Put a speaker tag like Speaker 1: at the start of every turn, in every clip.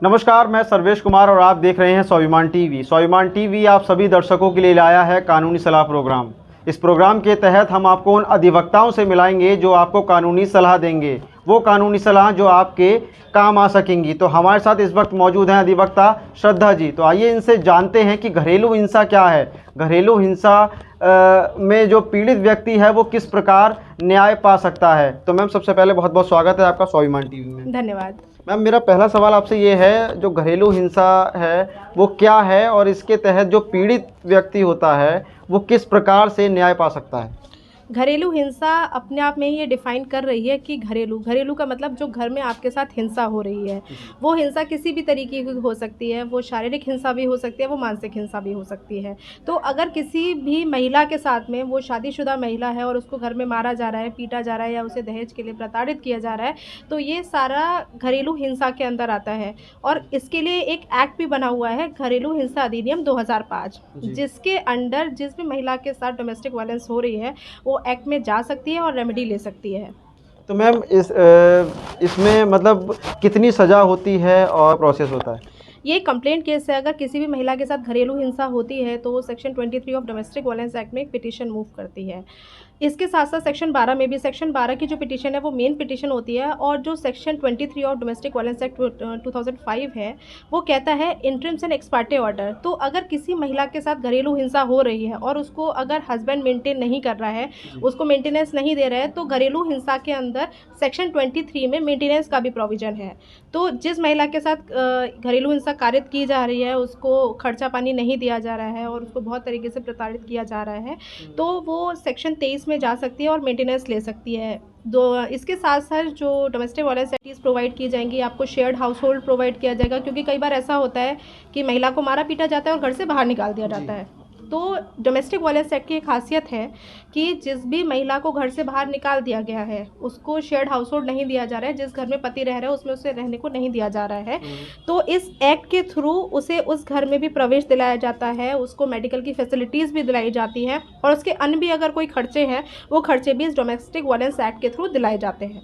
Speaker 1: नमस्कार, मैं सर्वेश कुमार और आप देख रहे हैं स्वाभिमान टीवी। स्वाभिमान टीवी आप सभी दर्शकों के लिए लाया है कानूनी सलाह प्रोग्राम। इस प्रोग्राम के तहत हम आपको उन अधिवक्ताओं से मिलाएंगे जो आपको कानूनी सलाह देंगे, वो कानूनी सलाह जो आपके काम आ सकेंगी। तो हमारे साथ इस वक्त मौजूद हैं अधिवक्ता श्रद्धा जी। तो आइए इनसे जानते हैं कि घरेलू हिंसा क्या है, घरेलू हिंसा में जो पीड़ित व्यक्ति है वो किस प्रकार न्याय पा सकता है। तो मैम, सबसे पहले बहुत बहुत स्वागत है आपका स्वाभिमान टीवी में।
Speaker 2: धन्यवाद।
Speaker 1: मैम, मेरा पहला सवाल आपसे ये है, जो घरेलू हिंसा है वो क्या है और इसके तहत जो पीड़ित व्यक्ति होता है वो किस प्रकार से न्याय पा सकता है।
Speaker 2: घरेलू हिंसा अपने आप में ही ये डिफ़ाइन कर रही है कि घरेलू का मतलब जो घर में आपके साथ हिंसा हो रही है। वो हिंसा किसी भी तरीके की हो सकती है, वो शारीरिक हिंसा भी हो सकती है, वो मानसिक हिंसा भी हो सकती है। तो अगर किसी भी महिला के साथ में, वो शादीशुदा महिला है और उसको घर में मारा जा रहा है, पीटा जा रहा है या उसे दहेज के लिए प्रताड़ित किया जा रहा है, तो ये सारा घरेलू हिंसा के अंदर आता है। और इसके लिए एक एक्ट भी बना हुआ है, घरेलू हिंसा अधिनियम 2005, जिसके अंडर जिस भी महिला के साथ डोमेस्टिक वायलेंस हो रही है वो एक्ट में जा सकती है और रेमेडी ले सकती है।
Speaker 1: तो मैम, इसमें मतलब कितनी सज़ा होती है और प्रोसेस होता है।
Speaker 2: ये कंप्लेंट केस है। अगर किसी भी महिला के साथ घरेलू हिंसा होती है तो वो section 23 of domestic violence act में एक पिटीशन मूव करती है। इसके साथ साथ सेक्शन 12 में भी, सेक्शन 12 की जो पिटीशन है वो मेन पिटीशन होती है। और जो section 23 of domestic violence act 2005 है वो कहता है इंटरिम्स एंड एक्स पार्टे ऑर्डर। तो अगर किसी महिला के साथ घरेलू हिंसा हो रही है और उसको अगर हस्बैंड मेंटेन नहीं कर रहा है, उसको मेंटेनेंस नहीं दे रहा है, तो घरेलू हिंसा के अंदर सेक्शन 23 में मेंटेनेंस का भी प्रोविज़न है। तो जिस महिला के साथ घरेलू हिंसा कारित की जा रही है, उसको खर्चा पानी नहीं दिया जा रहा है और उसको बहुत तरीके से प्रताड़ित किया जा रहा है, तो वो सेक्शन 23 में जा सकती है और मेंटेनेंस ले सकती है। इसके साथ साथ जो डोमेस्टिक वायलेंस एक्टिविटीज़ प्रोवाइड की जाएंगी, आपको शेयर्ड हाउस होल्ड प्रोवाइड किया जाएगा, क्योंकि कई बार ऐसा होता है कि महिला को मारा पीटा जाता है और घर से बाहर निकाल दिया जाता है। तो डोमेस्टिक वायलेंस एक्ट की एक खासियत है कि जिस भी महिला को घर से बाहर निकाल दिया गया है उसको शेयर्ड हाउस होल्ड नहीं दिया जा रहा है। जिस घर में पति रह रहा है उसमें उसे रहने को नहीं दिया जा रहा है। तो इस एक्ट के थ्रू उसे उस घर में भी प्रवेश दिलाया जाता है, उसको मेडिकल की फैसिलिटीज़ भी दिलाई जाती हैं और उसके अन्य भी अगर कोई खर्चे हैं वो खर्चे भी इस डोमेस्टिक वायलेंस एक्ट के थ्रू दिलाए जाते हैं।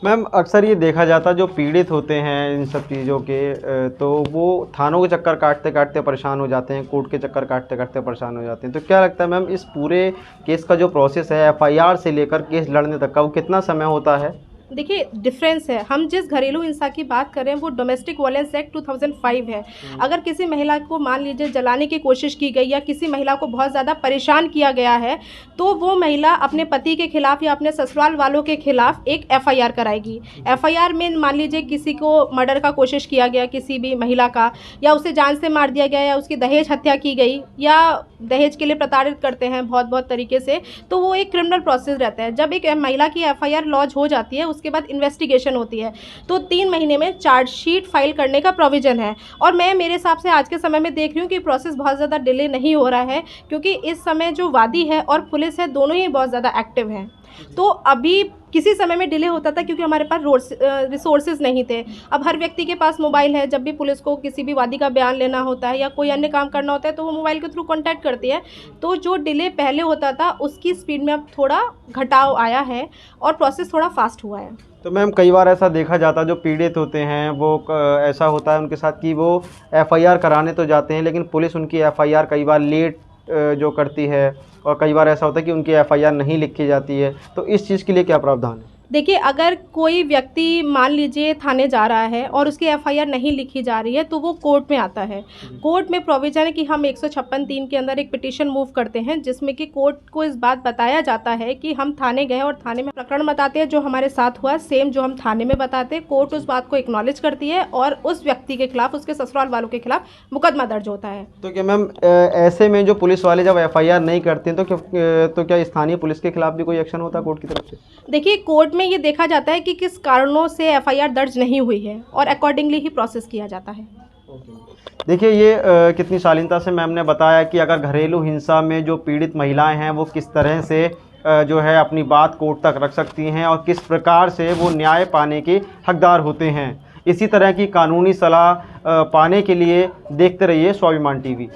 Speaker 1: मैम, अक्सर ये देखा जाता जो पीड़ित होते हैं इन सब चीज़ों के, तो वो थानों के चक्कर काटते काटते परेशान हो जाते हैं, कोर्ट के चक्कर काटते काटते परेशान हो जाते हैं। तो क्या लगता है मैम, इस पूरे केस का जो प्रोसेस है FIR से लेकर केस लड़ने तक का, वो कितना समय होता है।
Speaker 2: देखिए, डिफरेंस है। हम जिस घरेलू हिंसा की बात कर रहे हैं वो डोमेस्टिक वायलेंस एक्ट 2005 है। अगर किसी महिला को मान लीजिए जलाने की कोशिश की गई या किसी महिला को बहुत ज़्यादा परेशान किया गया है, तो वो महिला अपने पति के खिलाफ़ या अपने ससुराल वालों के खिलाफ़ एक FIR कराएगी। FIR में मान लीजिए किसी को मर्डर का कोशिश किया गया, किसी भी महिला का, या उसे जान से मार दिया गया, या उसकी दहेज हत्या की गई, या दहेज के लिए प्रताड़ित करते हैं बहुत तरीके से, तो वो एक क्रिमिनल प्रोसेस रहता है। जब एक महिला की FIR लॉन्च हो जाती है उसके बाद इन्वेस्टिगेशन होती है, तो 3 महीने में चार्जशीट फाइल करने का प्रोविज़न है। और मैं मेरे हिसाब से आज के समय में देख रही हूँ कि प्रोसेस बहुत ज़्यादा डिले नहीं हो रहा है, क्योंकि इस समय जो वादी है और पुलिस है दोनों ही बहुत ज़्यादा एक्टिव हैं। तो अभी किसी समय में डिले होता था क्योंकि हमारे पास रिसोर्सेज नहीं थे। अब हर व्यक्ति के पास मोबाइल है। जब भी पुलिस को किसी भी वादी का बयान लेना होता है या कोई अन्य काम करना होता है तो वो मोबाइल के थ्रू कांटेक्ट करती है। तो जो डिले पहले होता था उसकी स्पीड में अब थोड़ा घटाव आया है और प्रोसेस थोड़ा फास्ट हुआ है।
Speaker 1: तो मैम, कई बार ऐसा देखा जाता है जो पीड़ित होते हैं वो ऐसा होता है उनके साथ कि वो FIR कराने तो जाते हैं लेकिन पुलिस उनकी FIR कई बार लेट जो करती है, और कई बार ऐसा होता है कि उनकी FIR नहीं लिखी जाती है। तो इस चीज़ के लिए क्या प्रावधान है।
Speaker 2: देखिए, अगर कोई व्यक्ति मान लीजिए थाने जा रहा है और उसकी FIR नहीं लिखी जा रही है तो वो कोर्ट में आता है। कोर्ट में प्रोविज़न है कि हम 156(3) के अंदर एक पिटीशन मूव करते हैं, जिसमें कि कोर्ट को इस बात बताया जाता है कि हम थाने गए और थाने में प्रकरण बताते हैं जो हमारे साथ हुआ, सेम जो हम थाने में बताते हैं। कोर्ट उस बात को एक्नॉलेज करती है और उस व्यक्ति के खिलाफ, उसके ससुराल वालों के खिलाफ मुकदमा दर्ज होता है।
Speaker 1: तो क्या मैम, ऐसे में जो पुलिस वाले जब FIR नहीं करते हैं तो क्या स्थानीय पुलिस के खिलाफ भी कोई एक्शन होता है कोर्ट की तरफ से।
Speaker 2: देखिए, कोर्ट में ये देखा जाता है कि किस कारणों से FIR दर्ज नहीं हुई है और अकॉर्डिंगली ही प्रोसेस किया जाता है।
Speaker 1: देखिए, ये कितनी शालीनता से मैम ने बताया कि अगर घरेलू हिंसा में जो पीड़ित महिलाएं हैं वो किस तरह से जो है अपनी बात कोर्ट तक रख सकती हैं और किस प्रकार से वो न्याय पाने के हकदार होते हैं। इसी तरह की कानूनी सलाह पाने के लिए देखते रहिए स्वाभिमान टीवी।